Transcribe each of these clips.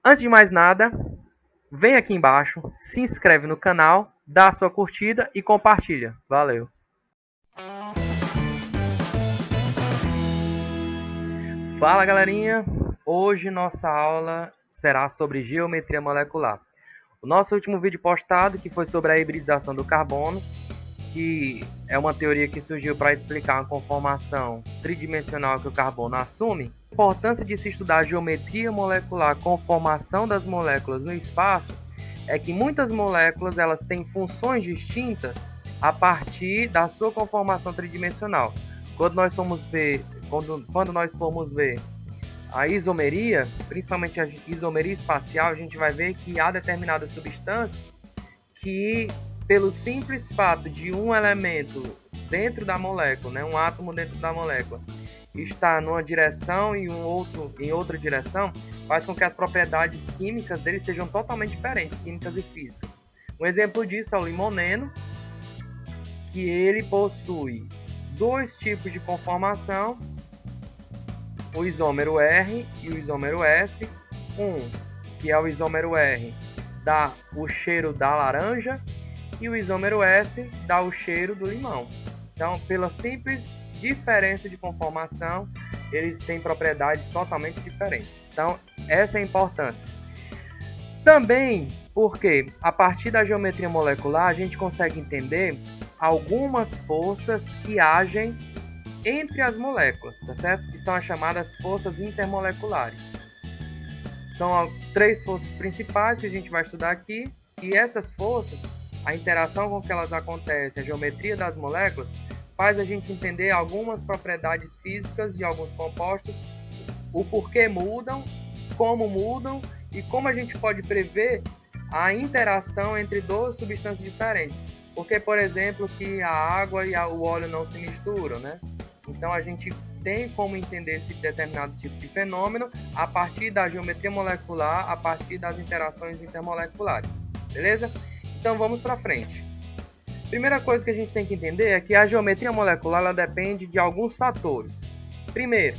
Antes de mais nada, vem aqui embaixo, se inscreve no canal, dá a sua curtida e compartilha. Valeu! Fala galerinha! Hoje nossa aula será sobre geometria molecular. O nosso último vídeo postado, que foi sobre a hibridização do carbono, que é uma teoria que surgiu para explicar a conformação tridimensional que o carbono assume, a importância de se estudar a geometria molecular, a conformação das moléculas no espaço, é que muitas moléculas elas têm funções distintas a partir da sua conformação tridimensional. Quando nós formos ver a isomeria, principalmente a isomeria espacial, a gente vai ver que há determinadas substâncias que, pelo simples fato de um elemento dentro da molécula, né, um átomo dentro da molécula, estar numa direção e um outro em outra direção, faz com que as propriedades químicas dele sejam totalmente diferentes, químicas e físicas. Um exemplo disso é o limoneno, que ele possui dois tipos de conformação, o isômero R e o isômero S. Que é o isômero R, dá o cheiro da laranja, e o isômero S dá o cheiro do limão. Então, pela simples diferença de conformação, eles têm propriedades totalmente diferentes. Então, essa é a importância. Também porque, a partir da geometria molecular, a gente consegue entender algumas forças que agem entre as moléculas, tá certo? Que são as chamadas forças intermoleculares. São 3 forças principais que a gente vai estudar aqui, e essas forças, a interação com que elas acontecem, a geometria das moléculas, faz a gente entender algumas propriedades físicas de alguns compostos, o porquê mudam, e como a gente pode prever a interação entre duas substâncias diferentes. Porque, por exemplo, que a água e o óleo não se misturam, né? Então a gente tem como entender esse determinado tipo de fenômeno a partir da geometria molecular, a partir das interações intermoleculares, beleza? Então vamos para frente. Primeira coisa que a gente tem que entender é que a geometria molecular ela depende de alguns fatores. Primeiro,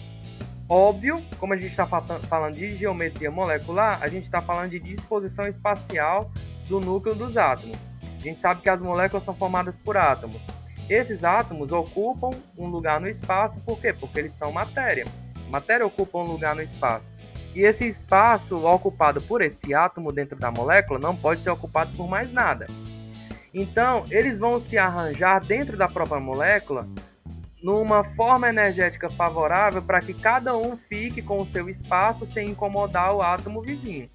óbvio, como a gente está falando de geometria molecular, a gente está falando de disposição espacial do núcleo dos átomos. A gente sabe que as moléculas são formadas por átomos. Esses átomos ocupam um lugar no espaço, por quê? Porque eles são matéria. Matéria ocupa um lugar no espaço. E esse espaço ocupado por esse átomo dentro da molécula não pode ser ocupado por mais nada. Então, eles vão se arranjar dentro da própria molécula numa forma energética favorável para que cada um fique com o seu espaço sem incomodar o átomo vizinho.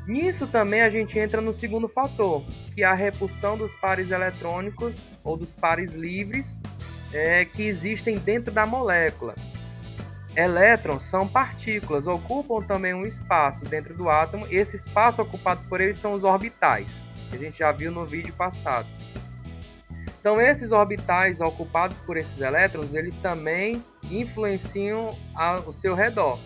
Nisso também a gente entra no segundo fator, que é a repulsão dos pares eletrônicos ou dos pares livres que existem dentro da molécula. Elétrons são partículas, ocupam também um espaço dentro do átomo. Esse espaço ocupado por eles são os orbitais, que a gente já viu no vídeo passado. Então, esses orbitais ocupados por esses elétrons, eles também influenciam ao seu redor,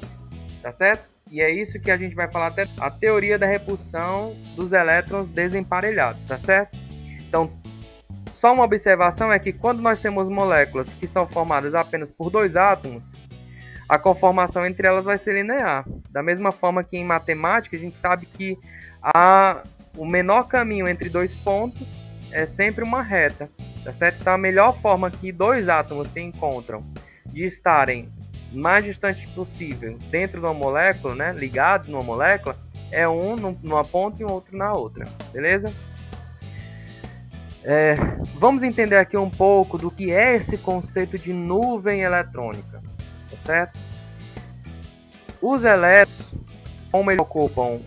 tá certo? E é isso que a gente vai falar até a teoria da repulsão dos elétrons desemparelhados, tá certo? Então, só uma observação é que quando nós temos moléculas que são formadas apenas por dois átomos, a conformação entre elas vai ser linear. Da mesma forma que em matemática a gente sabe que o menor caminho entre dois pontos é sempre uma reta, tá certo? Então a melhor forma que dois átomos se encontram de estarem mais distante possível dentro de uma molécula, né, ligados numa molécula, é um numa ponta e o outro na outra, beleza? Vamos entender aqui um pouco do que é esse conceito de nuvem eletrônica, tá certo? Os elétrons, como eles ocupam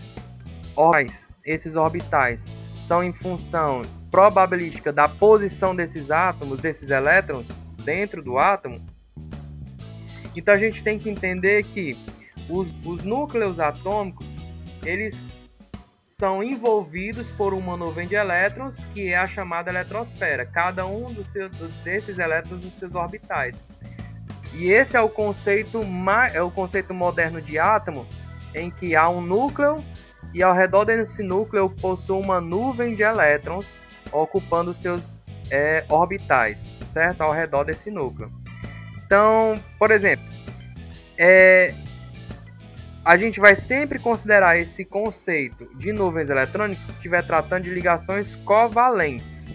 orbitais, esses orbitais são em função probabilística da posição desses átomos, desses elétrons dentro do átomo. Então a gente tem que entender que os núcleos atômicos, eles são envolvidos por uma nuvem de elétrons, que é a chamada eletrosfera, cada um desses elétrons nos seus orbitais. E esse é o conceito moderno de átomo, em que há um núcleo e ao redor desse núcleo possui uma nuvem de elétrons ocupando seus orbitais, certo? Ao redor desse núcleo. Então, por exemplo, a gente vai sempre considerar esse conceito de nuvens eletrônicas que estiver tratando de ligações covalentes,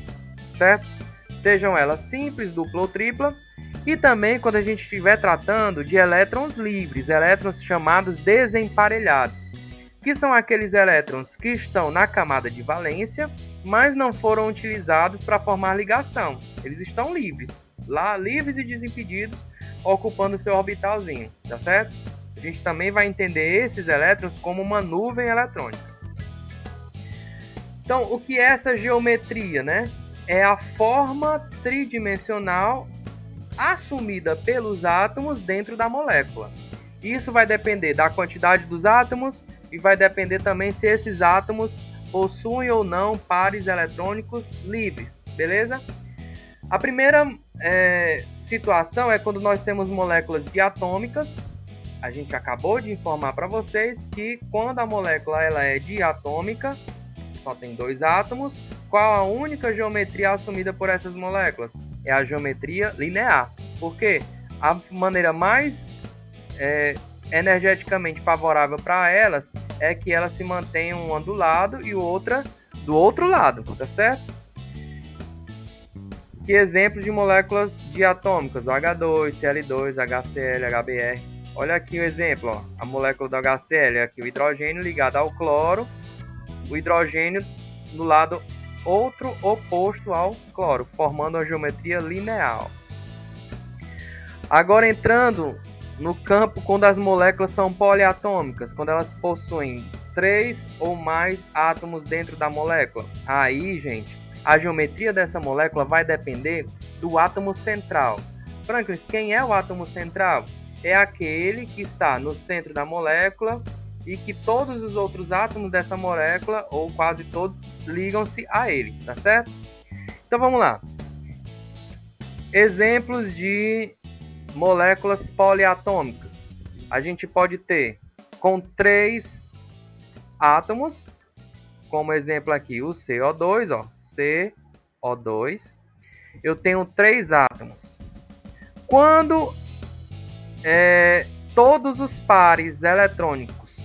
certo? Sejam elas simples, dupla ou tripla, e também quando a gente estiver tratando de elétrons livres, elétrons chamados desemparelhados, que são aqueles elétrons que estão na camada de valência, mas não foram utilizados para formar ligação. Eles estão livres, lá livres e desimpedidos, ocupando seu orbitalzinho, tá certo? A gente também vai entender esses elétrons como uma nuvem eletrônica. Então, o que é essa geometria, né? É a forma tridimensional assumida pelos átomos dentro da molécula. Isso vai depender da quantidade dos átomos e vai depender também se esses átomos possuem ou não pares eletrônicos livres, beleza? A primeira situação é quando nós temos moléculas diatômicas. A gente acabou de informar para vocês que quando a molécula ela é diatômica, só tem 2 átomos, qual a única geometria assumida por essas moléculas? É a geometria linear. Por quê? A maneira mais energeticamente favorável para elas é que elas se mantenham uma do lado e outra do outro lado, tá certo? Que exemplos de moléculas diatômicas? O H2, Cl2, HCl, HBr. Olha aqui o exemplo, ó. A molécula do HCl é aqui o hidrogênio ligado ao cloro, o hidrogênio no lado outro oposto ao cloro, formando uma geometria linear. Agora entrando no campo quando as moléculas são poliatômicas, quando elas possuem 3 ou mais átomos dentro da molécula. Aí, gente, a geometria dessa molécula vai depender do átomo central. Franklin, quem é o átomo central? É aquele que está no centro da molécula e que todos os outros átomos dessa molécula, ou quase todos, ligam-se a ele, tá certo? Então vamos lá. Exemplos de moléculas poliatômicas. A gente pode ter com 3 átomos, como exemplo aqui o CO2, ó, CO2. Eu tenho 3 átomos. Quando todos os pares eletrônicos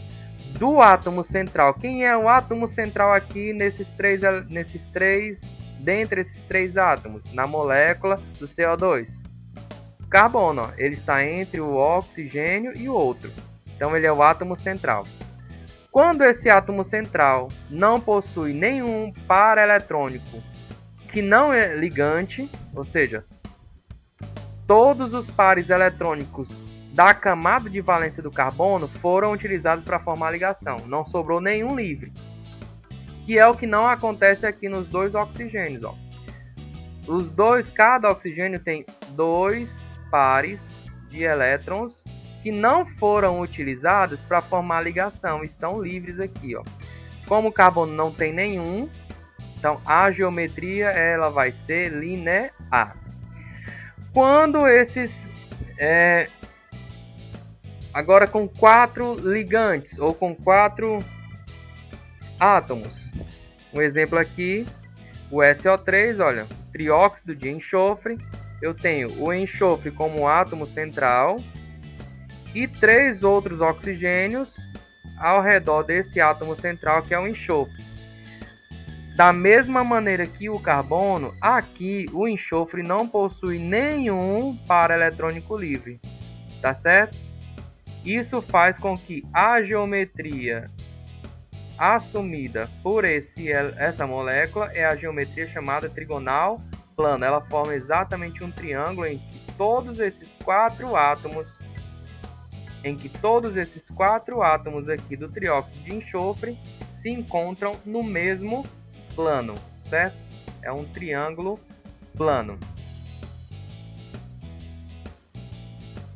do átomo central, quem é o átomo central aqui dentre esses 3 átomos, na molécula do CO2? Carbono, ó, ele está entre o oxigênio e o outro. Então ele é o átomo central. Quando esse átomo central não possui nenhum par eletrônico que não é ligante, ou seja, todos os pares eletrônicos da camada de valência do carbono foram utilizados para formar ligação. Não sobrou nenhum livre. Que é o que não acontece aqui nos 2 oxigênios. Ó. Cada oxigênio tem 2 pares de elétrons que não foram utilizados para formar ligação. Estão livres aqui. Ó. Como o carbono não tem nenhum, então a geometria ela vai ser linear. Quando esses agora com 4 ligantes ou com 4 átomos. Um exemplo aqui, o SO3, olha, trióxido de enxofre. Eu tenho o enxofre como átomo central e 3 outros oxigênios ao redor desse átomo central que é o enxofre. Da mesma maneira que o carbono, aqui o enxofre não possui nenhum par eletrônico livre, tá certo? Isso faz com que a geometria assumida por essa molécula é a geometria chamada trigonal plana. Ela forma exatamente um triângulo em que todos esses 4 átomos, aqui do trióxido de enxofre se encontram no mesmo plano, certo? É um triângulo plano.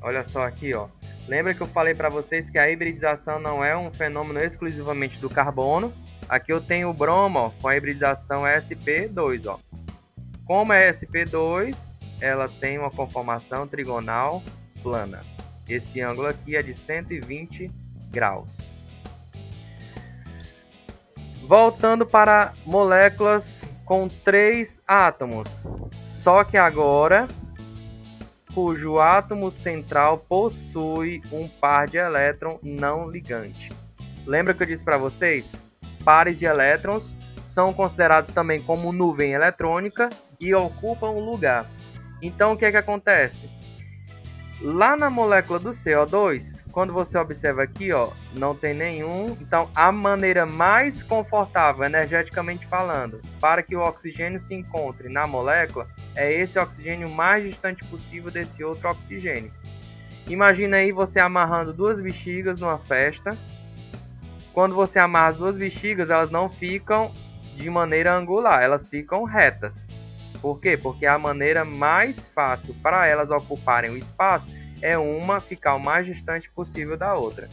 Olha só aqui, ó. Lembra que eu falei para vocês que a hibridização não é um fenômeno exclusivamente do carbono? Aqui eu tenho o bromo, ó, com a hibridização sp2, ó. Como é sp2, ela tem uma conformação trigonal plana. Esse ângulo aqui é de 120 graus. Voltando para moléculas com 3 átomos. Só que agora cujo átomo central possui um par de elétron não ligante. Lembra que eu disse para vocês? Pares de elétrons são considerados também como nuvem eletrônica e ocupam um lugar. Então, o que é que acontece? Lá na molécula do CO2, quando você observa aqui, ó, não tem nenhum. Então, a maneira mais confortável, energeticamente falando, para que o oxigênio se encontre na molécula, é esse oxigênio mais distante possível desse outro oxigênio. Imagina aí você amarrando duas bexigas numa festa. Quando você amarra as duas bexigas, elas não ficam de maneira angular, elas ficam retas. Por quê? Porque a maneira mais fácil para elas ocuparem o espaço é uma ficar o mais distante possível da outra.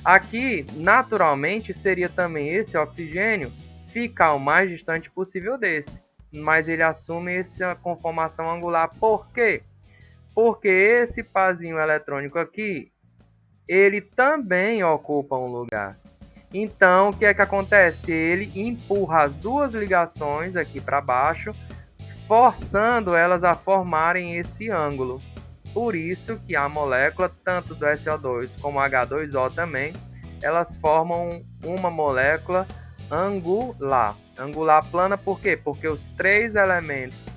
Aqui, naturalmente, seria também esse oxigênio ficar o mais distante possível desse, mas ele assume essa conformação angular. Por quê? Porque esse parzinho eletrônico aqui, ele também ocupa um lugar. Então, o que é que acontece? Ele empurra as duas ligações aqui para baixo, forçando elas a formarem esse ângulo. Por isso que a molécula, tanto do SO2 como H2O também, elas formam uma molécula angular. Angular plana por quê? Porque os três elementos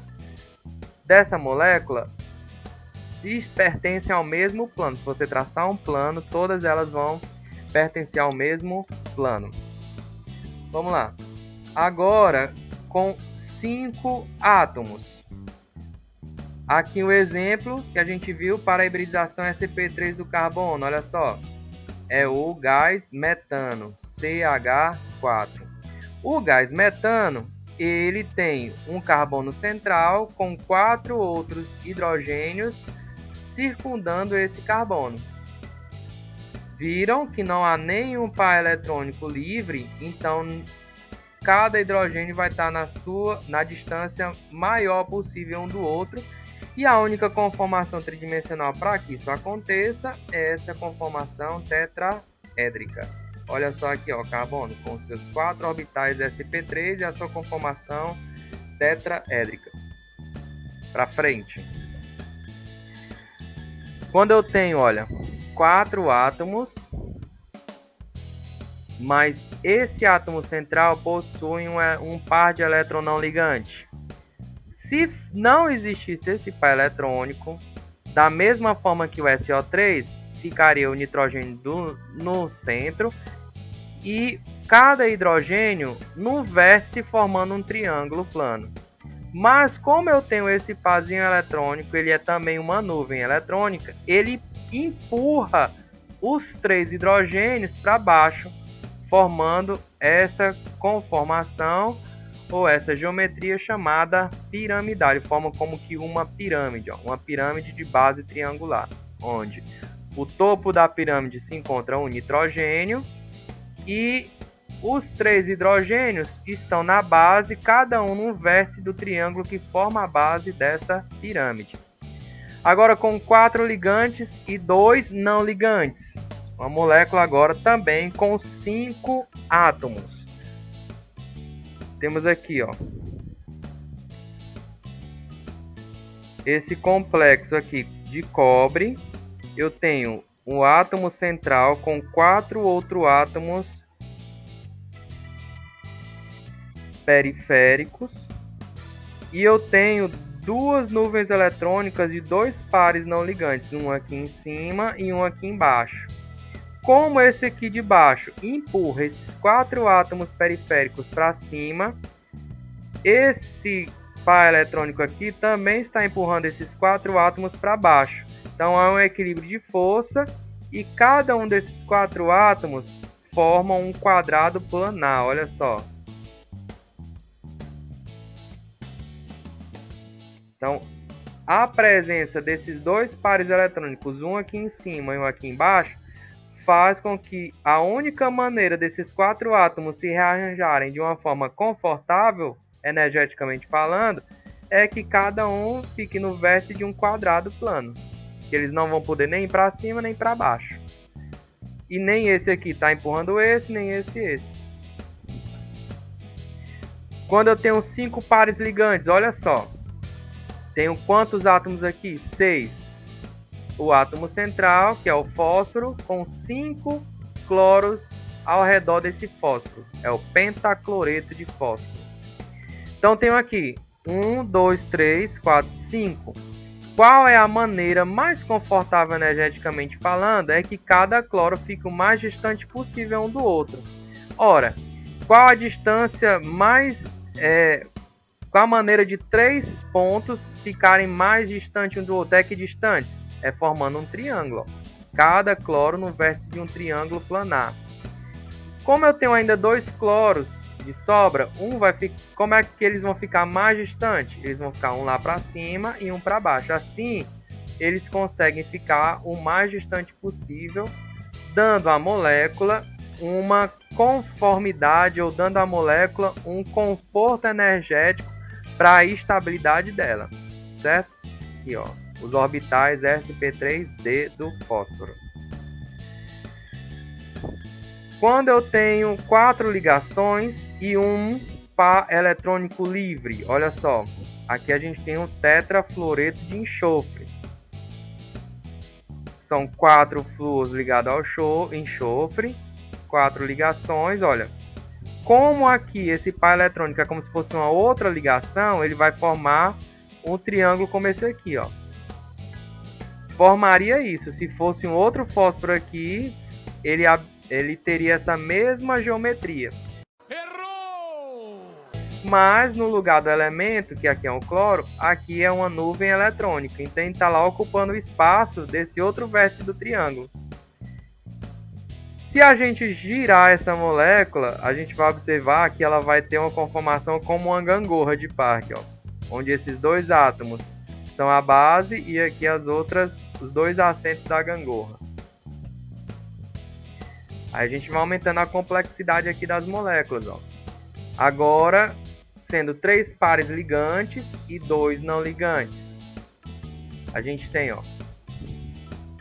dessa molécula pertencem ao mesmo plano. Se você traçar um plano, todas elas vão pertencer ao mesmo plano. Vamos lá. Agora, com 5 átomos. Aqui o exemplo que a gente viu para a hibridização sp3 do carbono. Olha só. É o gás metano, CH4. O gás metano, ele tem um carbono central com 4 outros hidrogênios circundando esse carbono. Viram que não há nenhum par eletrônico livre, então cada hidrogênio vai estar na distância maior possível um do outro, e a única conformação tridimensional para que isso aconteça é essa conformação tetraédrica. Olha só aqui, ó, carbono com seus 4 orbitais sp3 e a sua conformação tetraédrica. Para frente. Quando eu tenho, olha, 4 átomos, mas esse átomo central possui um par de elétron não ligante. Se não existisse esse par eletrônico, da mesma forma que o SO3, ficaria o nitrogênio no centro e cada hidrogênio no vértice formando um triângulo plano. Mas como eu tenho esse parzinho eletrônico, ele é também uma nuvem eletrônica, ele empurra os 3 hidrogênios para baixo, formando essa conformação ou essa geometria chamada piramidal. Ele forma como que uma pirâmide, ó, uma pirâmide de base triangular, onde o topo da pirâmide se encontra um nitrogênio e os 3 hidrogênios estão na base, cada um no vértice do triângulo que forma a base dessa pirâmide. Agora com 4 ligantes e 2 não ligantes. Uma molécula agora também com 5 átomos. Temos aqui, ó, esse complexo aqui de cobre. Eu tenho um átomo central com 4 outros átomos periféricos. E eu tenho 2 nuvens eletrônicas de 2 pares não ligantes, um aqui em cima e um aqui embaixo. Como esse aqui de baixo empurra esses 4 átomos periféricos para cima, esse par eletrônico aqui também está empurrando esses 4 átomos para baixo. Então há um equilíbrio de força e cada um desses 4 átomos forma um quadrado planar. Olha só. Então, a presença desses 2 pares eletrônicos, um aqui em cima e um aqui embaixo, faz com que a única maneira desses 4 átomos se rearranjarem de uma forma confortável, energeticamente falando, é que cada um fique no vértice de um quadrado plano. Que eles não vão poder nem ir para cima nem para baixo. E nem esse aqui está empurrando esse, nem esse. Quando eu tenho 5 pares ligantes, olha só. Tenho quantos átomos aqui? 6. O átomo central, que é o fósforo, com 5 cloros ao redor desse fósforo. É o pentacloreto de fósforo. Então, tenho aqui 1, 2, 3, 4, 5. Qual é a maneira mais confortável energeticamente falando? É que cada cloro fique o mais distante possível um do outro. Ora, qual a distância mais... qual a maneira de 3 pontos ficarem mais distantes um do outro? É que distantes? É formando um triângulo. Cada cloro no vértice de um triângulo planar. Como eu tenho ainda 2 cloros de sobra, como é que eles vão ficar mais distantes? Eles vão ficar um lá para cima e um para baixo. Assim, eles conseguem ficar o mais distante possível, dando à molécula uma conformidade ou dando à molécula um conforto energético para a estabilidade dela, certo? Aqui, ó, os orbitais sp3d do fósforo. Quando eu tenho 4 ligações e um par eletrônico livre, olha só, aqui a gente tem um tetrafluoreto de enxofre. São 4 flúors ligados ao enxofre, 4 ligações, olha. Como aqui esse par eletrônico é como se fosse uma outra ligação, ele vai formar um triângulo como esse aqui, ó. Formaria isso. Se fosse um outro fósforo aqui, ele teria essa mesma geometria. Errou! Mas no lugar do elemento, que aqui é um cloro, aqui é uma nuvem eletrônica. Então ele está lá ocupando o espaço desse outro vértice do triângulo. Se a gente girar essa molécula, a gente vai observar que ela vai ter uma conformação como uma gangorra de Parker, ó, onde esses 2 átomos são a base e aqui os 2 assentos da gangorra. Aí a gente vai aumentando a complexidade aqui das moléculas, ó. Agora, sendo 3 pares ligantes e 2 não ligantes. A gente tem, ó.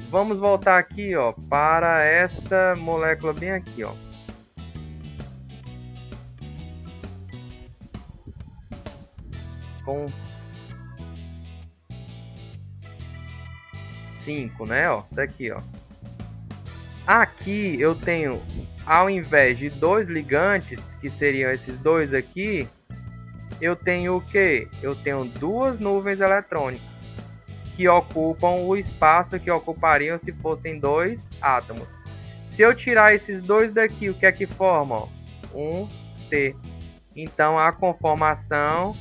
Vamos voltar aqui, ó, para essa molécula bem aqui, ó. Com 5, né, ó, daqui, ó. Aqui eu tenho, ao invés de 2 ligantes, que seriam esses 2 aqui, eu tenho o quê? Eu tenho 2 nuvens eletrônicas que ocupam o espaço que ocupariam se fossem 2 átomos. Se eu tirar esses 2 daqui, o que é que forma? Um T. Então a conformação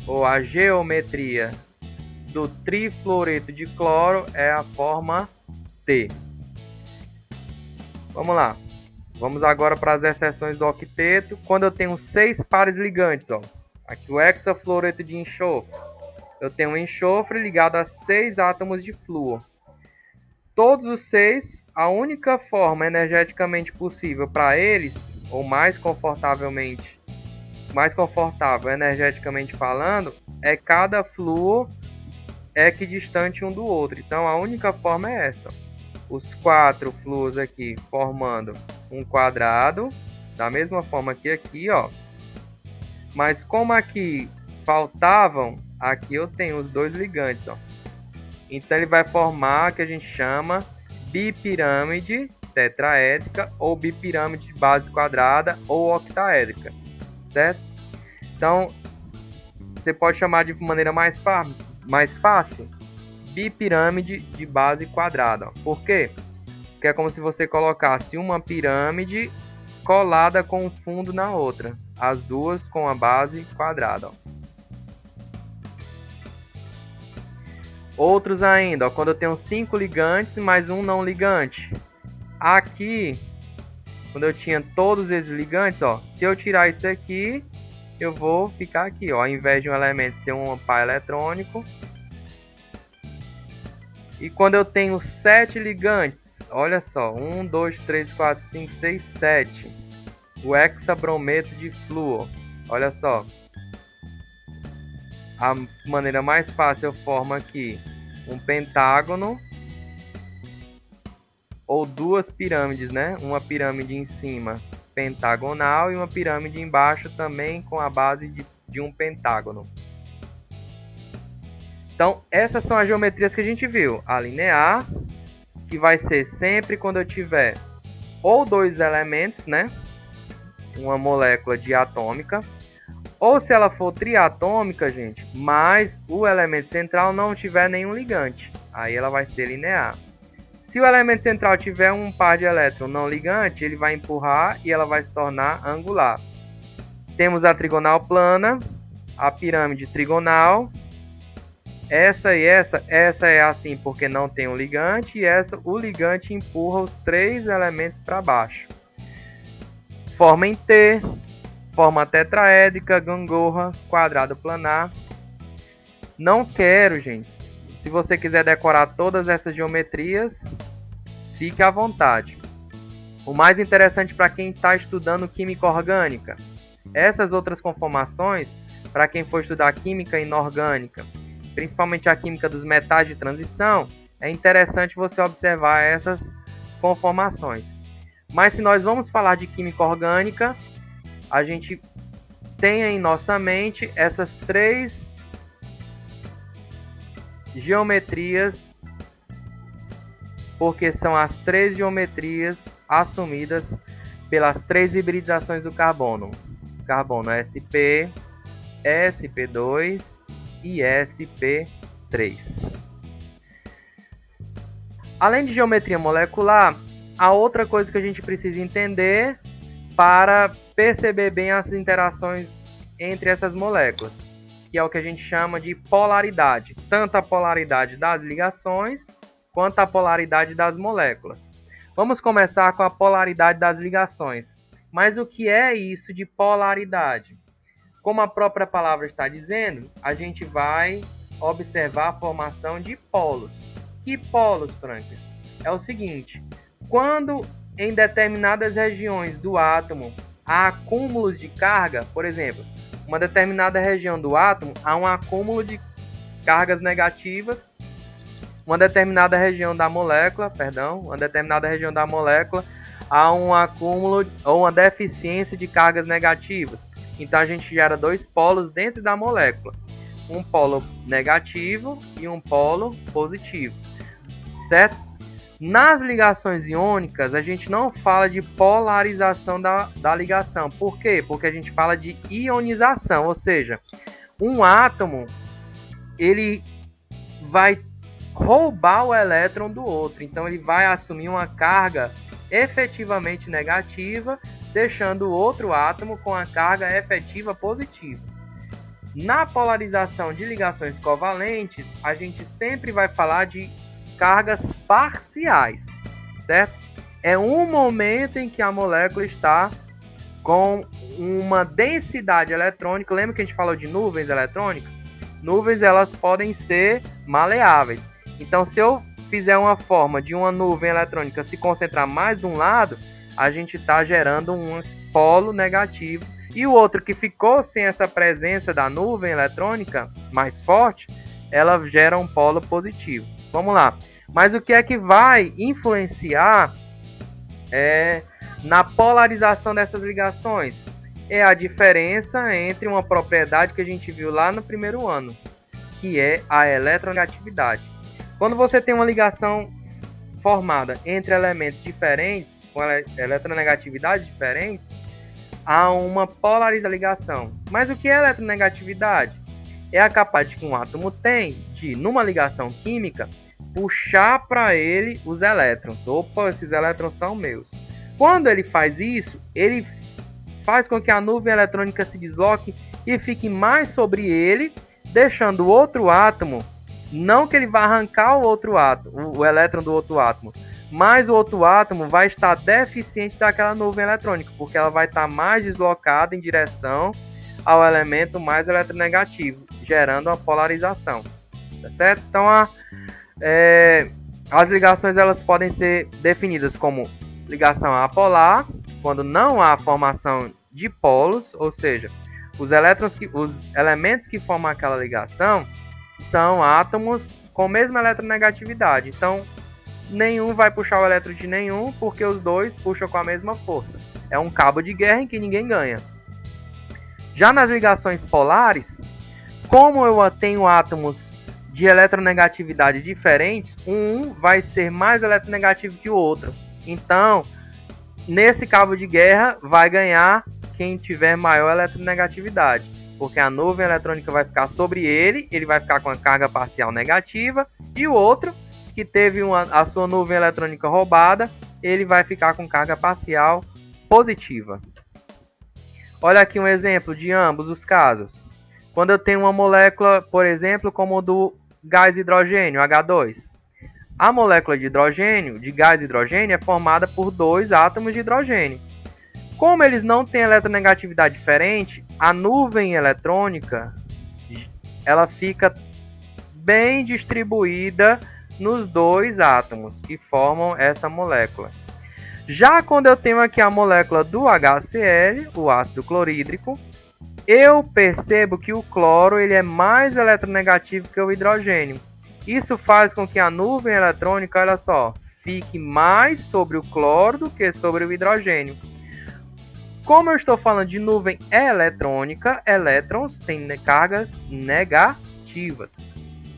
ou a geometria do trifluoreto de cloro é a forma T. Vamos lá. Vamos agora para as exceções do octeto. Quando eu tenho 6 pares ligantes, ó. Aqui o hexafluoreto de enxofre. Eu tenho um enxofre ligado a 6 átomos de flúor. Todos os 6, a única forma energeticamente possível para eles, ou mais confortável energeticamente falando, é cada flúor equidistante um do outro. Então a única forma é essa. Os 4 flúors aqui formando um quadrado, da mesma forma que aqui, ó. Mas como aqui faltavam, aqui eu tenho os 2 ligantes, ó. Então ele vai formar o que a gente chama bipirâmide tetraédrica ou bipirâmide de base quadrada ou octaédrica, certo? Então você pode chamar de maneira mais fácil bipirâmide de base quadrada. Ó. Por quê? Porque é como se você colocasse uma pirâmide colada com um fundo na outra, as duas com a base quadrada. Ó. Outros ainda, ó, quando eu tenho 5 ligantes mais um não ligante. Aqui, quando eu tinha todos esses ligantes, ó, se eu tirar isso aqui, eu vou ficar aqui, ó, ao invés de um elemento ser um par eletrônico. E quando eu tenho 7 ligantes, olha só, 1, 2, 3, 4, 5, 6, 7. O hexabrometo de flúor, olha só. A maneira mais fácil eu formo aqui um pentágono ou 2 pirâmides, né? Uma pirâmide em cima pentagonal e uma pirâmide embaixo também com a base de um pentágono. Então, essas são as geometrias que a gente viu. A linear, que vai ser sempre quando eu tiver ou dois elementos, né? Uma molécula diatômica. Ou se ela for triatômica, gente, mas o elemento central não tiver nenhum ligante. Aí ela vai ser linear. Se o elemento central tiver um par de elétrons não ligante, ele vai empurrar e ela vai se tornar angular. Temos a trigonal plana, a pirâmide trigonal. Essa e essa é assim porque não tem um ligante, e essa o ligante empurra os três elementos para baixo. Forma em T, forma tetraédrica, gangorra, quadrado planar. Não quero, gente. Se você quiser decorar todas essas geometrias, fique à vontade. O mais interessante para quem está estudando química orgânica, essas outras conformações, para quem for estudar química inorgânica, principalmente a química dos metais de transição, é interessante você observar essas conformações. Mas se nós vamos falar de química orgânica, a gente tem em nossa mente essas três geometrias, porque são as três geometrias assumidas pelas três hibridizações do carbono. Carbono sp, sp2 e sp3. Além de geometria molecular, a outra coisa que a gente precisa entender para perceber bem as interações entre essas moléculas, que é o que a gente chama de polaridade, tanto a polaridade das ligações quanto a polaridade das moléculas. Vamos começar com a polaridade das ligações. Mas o que é isso de polaridade? Como a própria palavra está dizendo, a gente vai observar a formação de polos. Que polos, Francis? É o seguinte, quando em determinadas regiões do átomo há acúmulos de carga, por exemplo, uma determinada região do átomo há um acúmulo de cargas negativas, uma determinada região da molécula há um acúmulo ou uma deficiência de cargas negativas. Então a gente gera dois polos dentro da molécula, um polo negativo e um polo positivo, certo? Nas ligações iônicas, a gente não fala de polarização da ligação. Por quê? Porque a gente fala de ionização, ou seja, um átomo ele vai roubar o elétron do outro. Então ele vai assumir uma carga efetivamente negativa, deixando o outro átomo com a carga efetiva positiva. Na polarização de ligações covalentes, a gente sempre vai falar de cargas parciais, certo? É um momento em que a molécula está com uma densidade eletrônica. Lembra que a gente falou de nuvens eletrônicas? Nuvens, elas podem ser maleáveis. Então, se eu fizer uma forma de uma nuvem eletrônica se concentrar mais de um lado, a gente está gerando um polo negativo. E o outro que ficou sem essa presença da nuvem eletrônica mais forte, ela gera um polo positivo. Vamos lá. Mas o que é que vai influenciar na polarização dessas ligações? É a diferença entre uma propriedade que a gente viu lá no primeiro ano, que é a eletronegatividade. Quando você tem uma ligação formada entre elementos diferentes, com eletronegatividades diferentes, há uma polarização da ligação. Mas o que é eletronegatividade? É a capacidade que um átomo tem de, numa ligação química, puxar para ele os elétrons. Opa, esses elétrons são meus. Quando ele faz isso, ele faz com que a nuvem eletrônica se desloque e fique mais sobre ele, deixando o outro átomo, não que ele vá arrancar o outro átomo, o elétron do outro átomo, mas o outro átomo vai estar deficiente daquela nuvem eletrônica, porque ela vai estar mais deslocada em direção ao elemento mais eletronegativo, gerando uma polarização, tá certo? Então as ligações elas podem ser definidas como ligação apolar, quando não há formação de polos, ou seja, os elementos que formam aquela ligação são átomos com a mesma eletronegatividade. Então, nenhum vai puxar o elétron de nenhum, porque os dois puxam com a mesma força. É um cabo de guerra em que ninguém ganha. Já nas ligações polares, como eu tenho átomos de eletronegatividade diferentes, um vai ser mais eletronegativo que o outro. Então, nesse cabo de guerra, vai ganhar quem tiver maior eletronegatividade, porque a nuvem eletrônica vai ficar sobre ele, ele vai ficar com a carga parcial negativa, e o outro, que teve a sua nuvem eletrônica roubada, ele vai ficar com carga parcial positiva. Olha aqui um exemplo de ambos os casos. Quando eu tenho uma molécula, por exemplo, como do gás hidrogênio, H2. A molécula de hidrogênio, de gás hidrogênio, é formada por 2 átomos de hidrogênio. Como eles não têm eletronegatividade diferente, a nuvem eletrônica ela fica bem distribuída nos 2 átomos que formam essa molécula. Já quando eu tenho aqui a molécula do HCl, o ácido clorídrico, eu percebo que o cloro ele é mais eletronegativo que o hidrogênio. Isso faz com que a nuvem eletrônica, olha só, fique mais sobre o cloro do que sobre o hidrogênio. Como eu estou falando de nuvem eletrônica, elétrons têm cargas negativas.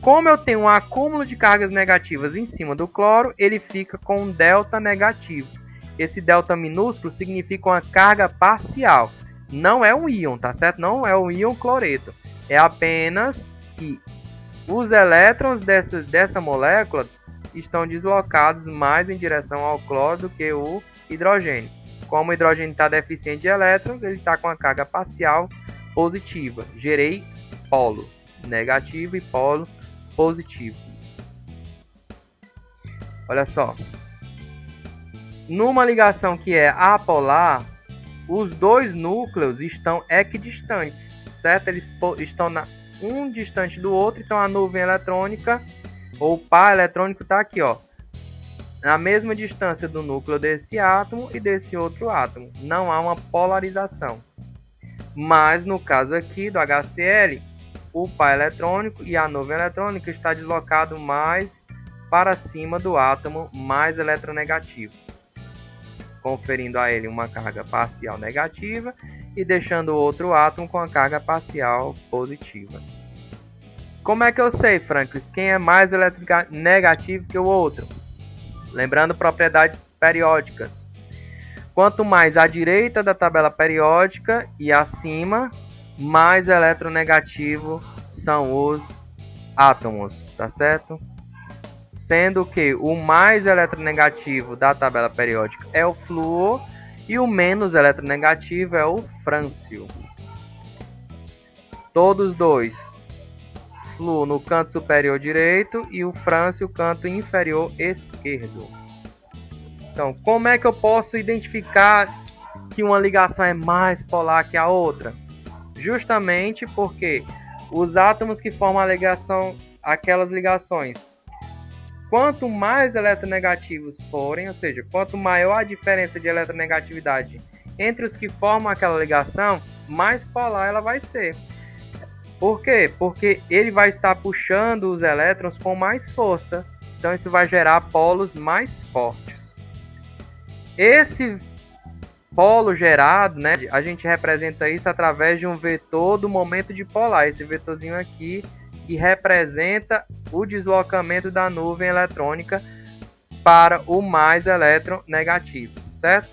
Como eu tenho um acúmulo de cargas negativas em cima do cloro, ele fica com um delta negativo. Esse delta minúsculo significa uma carga parcial. Não é um íon, tá certo? Não é um íon cloreto. É apenas que os elétrons dessa molécula estão deslocados mais em direção ao cloro do que o hidrogênio. Como o hidrogênio está deficiente de elétrons, ele está com a carga parcial positiva. Gerei polo negativo e polo positivo. Olha só. Numa ligação que é apolar, os 2 núcleos estão equidistantes, certo? Eles estão um distante do outro, então a nuvem eletrônica, ou o par eletrônico está aqui, ó, na mesma distância do núcleo desse átomo e desse outro átomo. Não há uma polarização. Mas no caso aqui do HCl, o par eletrônico e a nuvem eletrônica está deslocado mais para cima do átomo mais eletronegativo, conferindo a ele uma carga parcial negativa e deixando o outro átomo com a carga parcial positiva. Como é que eu sei, Franklin, quem é mais eletronegativo que o outro? Lembrando propriedades periódicas. Quanto mais à direita da tabela periódica e acima, mais eletronegativo são os átomos, tá certo? Sendo que o mais eletronegativo da tabela periódica é o flúor e o menos eletronegativo é o frâncio. Todos dois. Flúor no canto superior direito e o frâncio no canto inferior esquerdo. Então, como é que eu posso identificar que uma ligação é mais polar que a outra? Justamente porque os átomos que formam a ligação, aquelas ligações, quanto mais eletronegativos forem, ou seja, quanto maior a diferença de eletronegatividade entre os que formam aquela ligação, mais polar ela vai ser. Por quê? Porque ele vai estar puxando os elétrons com mais força. Então isso vai gerar polos mais fortes. Esse polo gerado, né, a gente representa isso através de um vetor do momento dipolar. Esse vetorzinho aqui que representa o deslocamento da nuvem eletrônica para o mais eletronegativo, certo?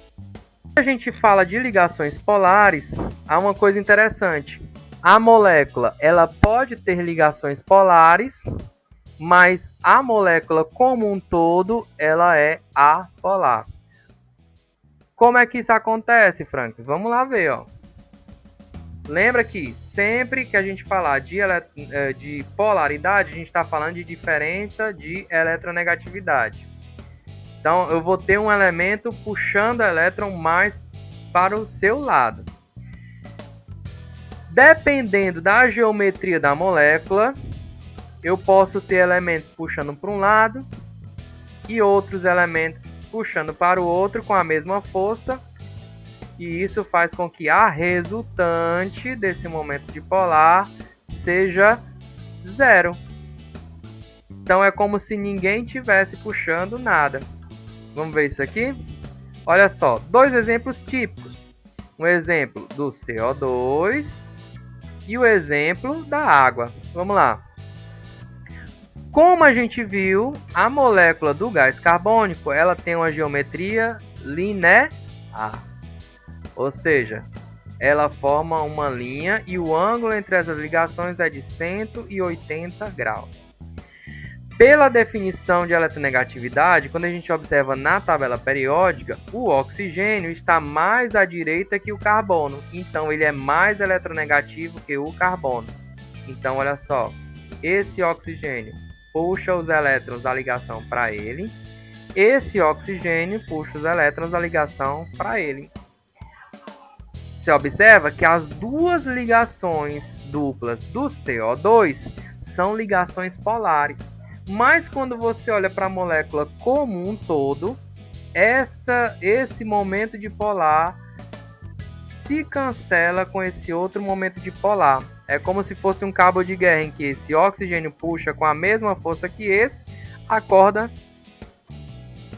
Quando a gente fala de ligações polares, há uma coisa interessante. A molécula ela pode ter ligações polares, mas a molécula como um todo ela é apolar. Como é que isso acontece, Frank? Vamos lá ver, ó. Lembra que sempre que a gente falar de polaridade, a gente está falando de diferença de eletronegatividade. Então, eu vou ter um elemento puxando o elétron mais para o seu lado. Dependendo da geometria da molécula, eu posso ter elementos puxando para um lado e outros elementos puxando para o outro com a mesma força. E isso faz com que a resultante desse momento dipolar seja zero. Então é como se ninguém tivesse puxando nada. Vamos ver isso aqui? Olha só, 2 exemplos típicos. Um exemplo do CO2 e o exemplo da água. Vamos lá. Como a gente viu, a molécula do gás carbônico, ela tem uma geometria linear, ou seja, ela forma uma linha e o ângulo entre essas ligações é de 180 graus. Pela definição de eletronegatividade, quando a gente observa na tabela periódica, o oxigênio está mais à direita que o carbono, então ele é mais eletronegativo que o carbono. Então, olha só, esse oxigênio puxa os elétrons da ligação para ele, esse oxigênio puxa os elétrons da ligação para ele. Você observa que as duas ligações duplas do CO2 são ligações polares. Mas quando você olha para a molécula como um todo, esse momento dipolar se cancela com esse outro momento dipolar. É como se fosse um cabo de guerra em que esse oxigênio puxa com a mesma força que esse, a corda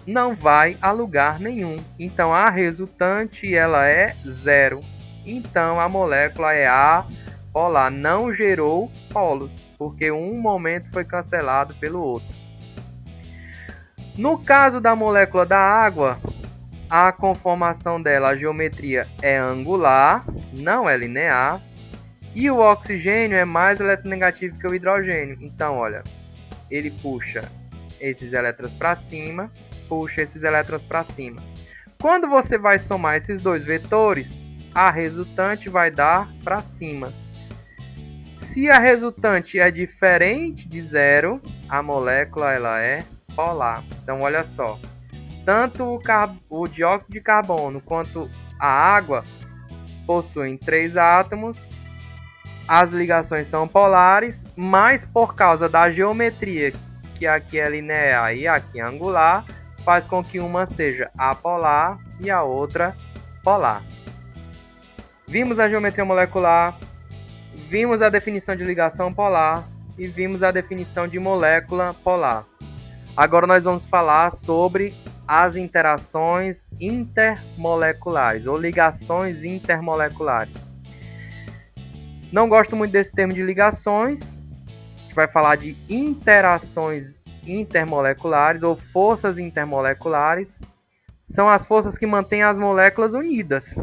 não vai a lugar nenhum. Então a resultante ela é zero. Então a molécula é apolar, não gerou polos, porque um momento foi cancelado pelo outro. No caso da molécula da água, a conformação dela, a geometria é angular, não é linear, e o oxigênio é mais eletronegativo que o hidrogênio. Então, olha, ele puxa esses elétrons para cima, puxa esses elétrons para cima. Quando você vai somar esses dois vetores, a resultante vai dar para cima. Se a resultante é diferente de zero, a molécula ela é polar. Então, olha só, tanto o dióxido de carbono quanto a água possuem 3 átomos, as ligações são polares, mas por causa da geometria, que aqui é linear e aqui é angular, faz com que uma seja apolar e a outra polar. Vimos a geometria molecular, vimos a definição de ligação polar e vimos a definição de molécula polar. Agora nós vamos falar sobre as interações intermoleculares ou ligações intermoleculares. Não gosto muito desse termo de ligações. A gente vai falar de interações intermoleculares ou forças intermoleculares. São as forças que mantêm as moléculas unidas.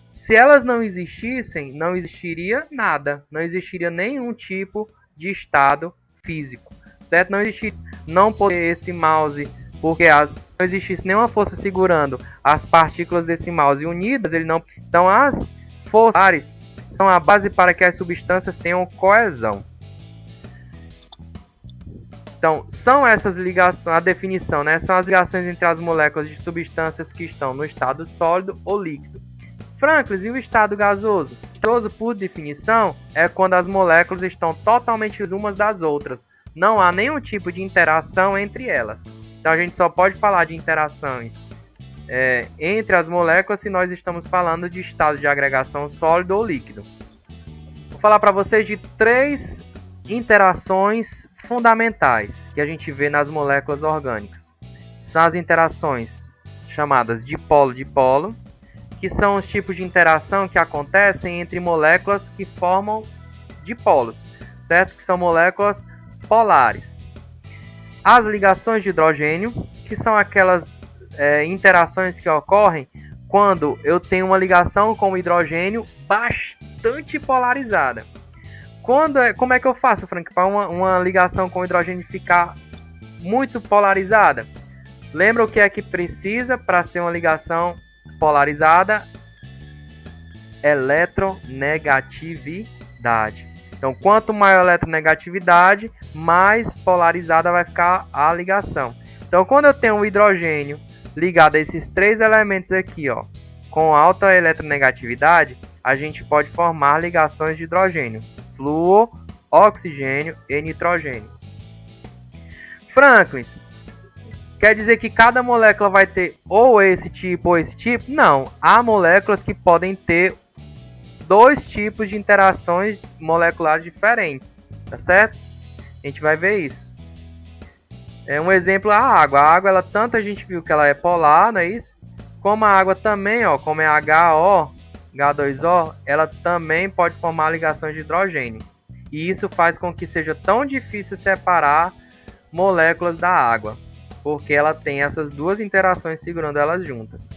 Se elas não existissem, não existiria nada. Não existiria nenhum tipo de estado físico. Certo? Não existisse não poder esse mouse, porque não existisse nenhuma força segurando as partículas desse mouse unidas, ele não. Então as forças são a base para que as substâncias tenham coesão. Então, são essas ligações, a definição, né? São as ligações entre as moléculas de substâncias que estão no estado sólido ou líquido. Franklin, e o estado gasoso? Gasoso, por definição, é quando as moléculas estão totalmente umas das outras. Não há nenhum tipo de interação entre elas. Então, a gente só pode falar de interações entre as moléculas se nós estamos falando de estado de agregação sólido ou líquido. Vou falar para vocês de 3 interações fundamentais que a gente vê nas moléculas orgânicas. São as interações chamadas dipolo-dipolo, que são os tipos de interação que acontecem entre moléculas que formam dipolos, certo? Que são moléculas polares. As ligações de hidrogênio, que são aquelas interações que ocorrem quando eu tenho uma ligação com o hidrogênio bastante polarizada. Como é que eu faço, Frank, para uma ligação com o hidrogênio ficar muito polarizada? Lembra o que é que precisa para ser uma ligação polarizada? Eletronegatividade. Então, quanto maior a eletronegatividade, mais polarizada vai ficar a ligação. Então, quando eu tenho o hidrogênio ligado a esses 3 elementos aqui, ó, com alta eletronegatividade, a gente pode formar ligações de hidrogênio, flúor, oxigênio e nitrogênio. Franklin, quer dizer que cada molécula vai ter ou esse tipo ou esse tipo? Não, há moléculas que podem ter 2 tipos de interações moleculares diferentes, tá certo? A gente vai ver isso. Um exemplo é a água. A água, tanto a gente viu que ela é polar, não é isso? Como a água também, ó, como é HO, H2O, ela também pode formar ligações de hidrogênio. E isso faz com que seja tão difícil separar moléculas da água, porque ela tem essas duas interações segurando elas juntas.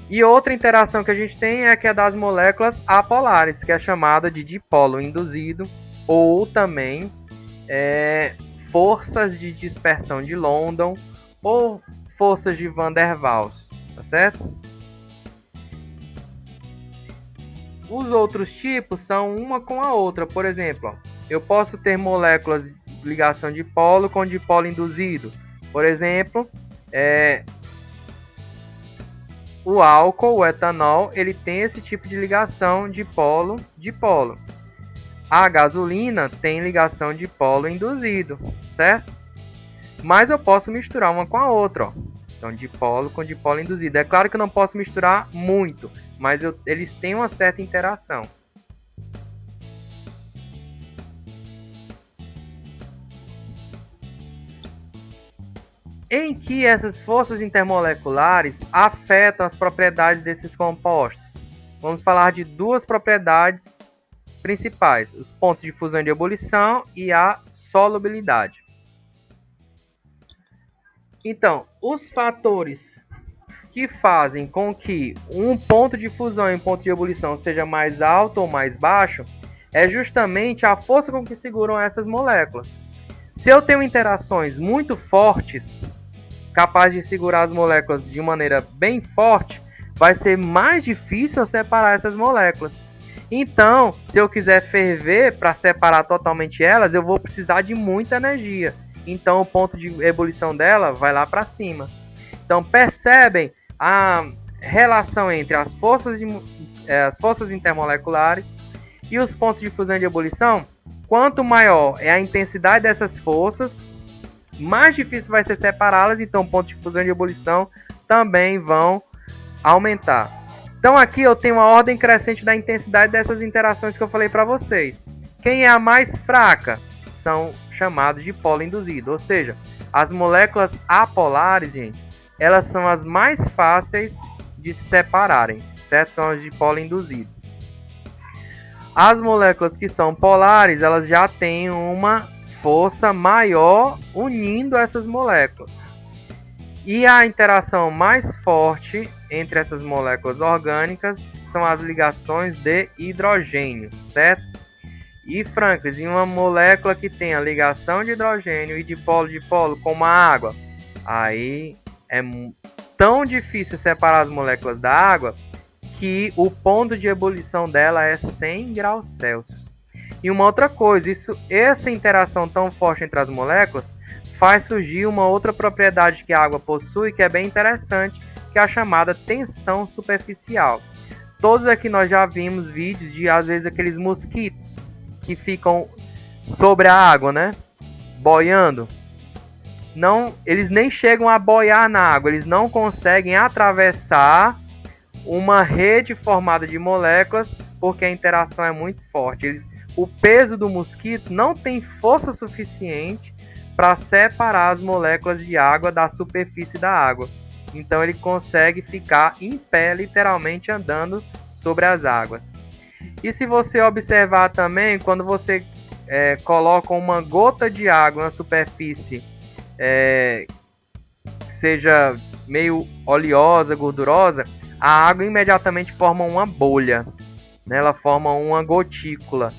E outra interação que a gente tem é que é das moléculas apolares, que é chamada de dipolo induzido, ou também forças de dispersão de London ou forças de Van der Waals, tá certo? Os outros tipos são uma com a outra. Por exemplo, eu posso ter moléculas de ligação dipolo com dipolo induzido. Por exemplo, o álcool, o etanol, ele tem esse tipo de ligação dipolo-dipolo. A gasolina tem ligação dipolo induzido, certo? Mas eu posso misturar uma com a outra, ó. Então, dipolo com dipolo induzido. É claro que eu não posso misturar muito, mas eles têm uma certa interação. Em que essas forças intermoleculares afetam as propriedades desses compostos? Vamos falar de duas propriedades principais: os pontos de fusão e de ebulição e a solubilidade. Então, os fatores que fazem com que um ponto de fusão e um ponto de ebulição seja mais alto ou mais baixo é justamente a força com que seguram essas moléculas. Se eu tenho interações muito fortes, capazes de segurar as moléculas de maneira bem forte, vai ser mais difícil eu separar essas moléculas. Então, se eu quiser ferver para separar totalmente elas, eu vou precisar de muita energia. Então, o ponto de ebulição dela vai lá para cima. Então, percebem a relação entre as forças intermoleculares e os pontos de fusão e de ebulição? Quanto maior é a intensidade dessas forças, mais difícil vai ser separá-las, então pontos de fusão e de ebulição também vão aumentar. Então aqui eu tenho uma ordem crescente da intensidade dessas interações que eu falei para vocês. Quem é a mais fraca? São chamados de polo induzido, ou seja, as moléculas apolares, gente, elas são as mais fáceis de se separarem, certo? São as de polo induzido. As moléculas que são polares, elas já têm uma força maior unindo essas moléculas. E a interação mais forte entre essas moléculas orgânicas são as ligações de hidrogênio, certo? E, Franklin, em uma molécula que tem a ligação de hidrogênio e dipolo-dipolo, como a água, aí é tão difícil separar as moléculas da água que o ponto de ebulição dela é 100 graus Celsius. E uma outra coisa, essa interação tão forte entre as moléculas faz surgir uma outra propriedade que a água possui, que é bem interessante, que é a chamada tensão superficial. Todos aqui nós já vimos vídeos de, às vezes, aqueles mosquitos que ficam sobre a água, né? Boiando. Não, eles nem chegam a boiar na água, eles não conseguem atravessar uma rede formada de moléculas porque a interação é muito forte. O peso do mosquito não tem força suficiente para separar as moléculas de água da superfície da água. Então ele consegue ficar em pé, literalmente andando sobre as águas. E se você observar também, quando você coloca uma gota de água na superfície, seja meio oleosa, gordurosa, a água imediatamente forma uma bolha, né? Ela forma uma gotícula.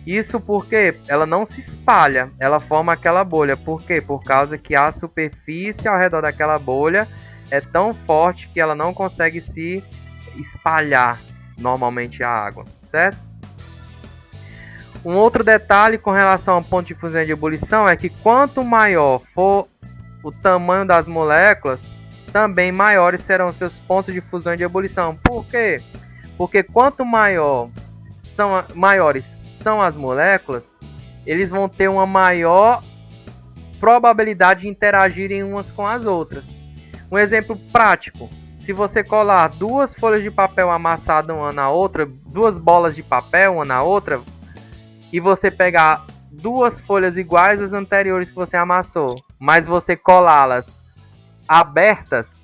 Isso porque ela não se espalha, ela forma aquela bolha. Por quê? Por causa que a superfície ao redor daquela bolha é tão forte que ela não consegue se espalhar normalmente a água, certo? Um outro detalhe com relação ao ponto de fusão e de ebulição é que quanto maior for o tamanho das moléculas, também maiores serão seus pontos de fusão e de ebulição. Por quê? Porque quanto maiores são as moléculas, eles vão ter uma maior probabilidade de interagirem umas com as outras. Um exemplo prático: se você colar duas folhas de papel amassadas uma na outra, duas bolas de papel uma na outra, e você pegar duas folhas iguais às anteriores que você amassou, mas você colá-las abertas,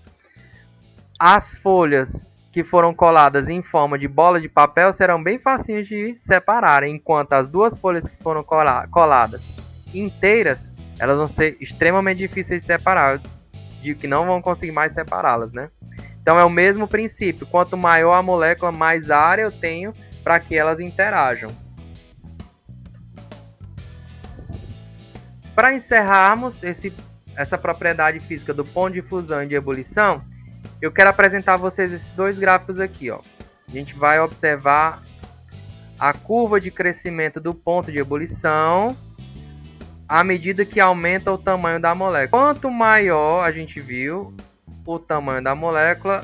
as folhas que foram coladas em forma de bola de papel serão bem facinhos de separar, enquanto as duas folhas que foram coladas inteiras, elas vão ser extremamente difíceis de separar, de que não vão conseguir mais separá-las, né? Então é o mesmo princípio, quanto maior a molécula, mais área eu tenho para que elas interajam. Para encerrarmos essa propriedade física do ponto de fusão e de ebulição, eu quero apresentar a vocês esses dois gráficos aqui, ó. A gente vai observar a curva de crescimento do ponto de ebulição à medida que aumenta o tamanho da molécula. Quanto maior a gente viu o tamanho da molécula,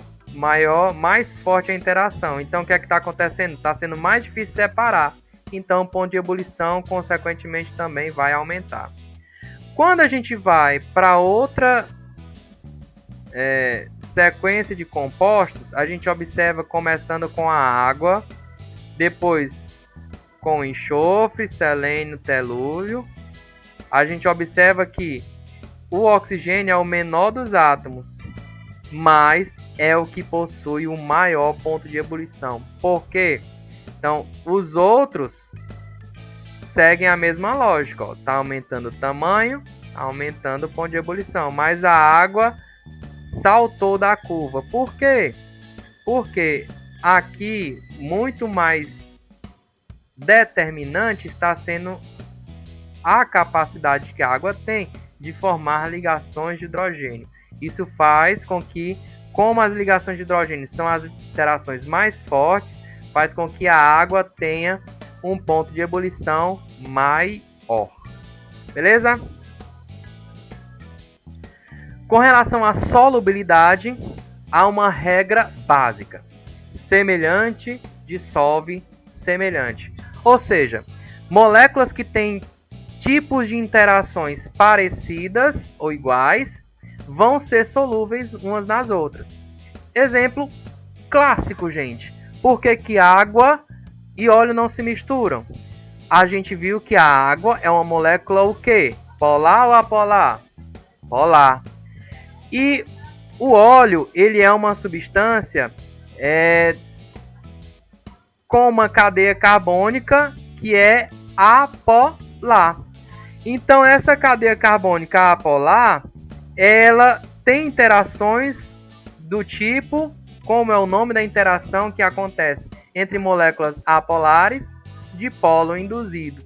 mais forte a interação. Então, o que é que está acontecendo? Está sendo mais difícil separar. Então, o ponto de ebulição, consequentemente, também vai aumentar. Quando a gente vai para outra sequência de compostos, a gente observa começando com a água, depois com enxofre, selênio, telúrio. A gente observa que o oxigênio é o menor dos átomos, mas é o que possui o maior ponto de ebulição. Por quê? Então, os outros seguem a mesma lógica. Está aumentando o tamanho, aumentando o ponto de ebulição. Mas a água saltou da curva. Por quê? Porque aqui, muito mais determinante está sendo a capacidade que a água tem de formar ligações de hidrogênio. Isso faz com que, como as ligações de hidrogênio são as interações mais fortes, faz com que a água tenha um ponto de ebulição maior. Beleza? Com relação à solubilidade, há uma regra básica. Semelhante dissolve semelhante. Ou seja, moléculas que têm tipos de interações parecidas ou iguais vão ser solúveis umas nas outras. Exemplo clássico, gente. Por que água e óleo não se misturam? A gente viu que a água é uma molécula o quê? Polar ou apolar? Polar. E o óleo, ele é uma substância com uma cadeia carbônica que é apolar. Então, essa cadeia carbônica apolar, ela tem interações do tipo, como é o nome da interação que acontece entre moléculas apolares de polo induzido.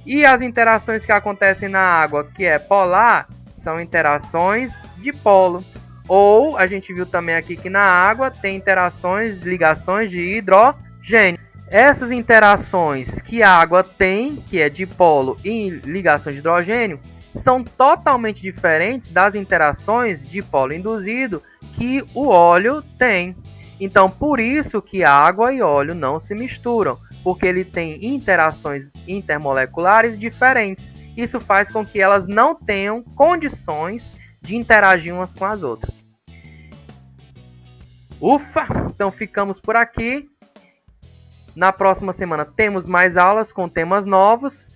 E as interações que acontecem na água, que é polar, são interações de polo. Ou, a gente viu também aqui que na água tem ligações de hidrogênio. Essas interações que a água tem, que é dipolo e ligação de hidrogênio, são totalmente diferentes das interações de polo induzido que o óleo tem. Então, por isso que água e óleo não se misturam, porque ele tem interações intermoleculares diferentes. Isso faz com que elas não tenham condições de interagir umas com as outras. Ufa! Então ficamos por aqui. Na próxima semana temos mais aulas com temas novos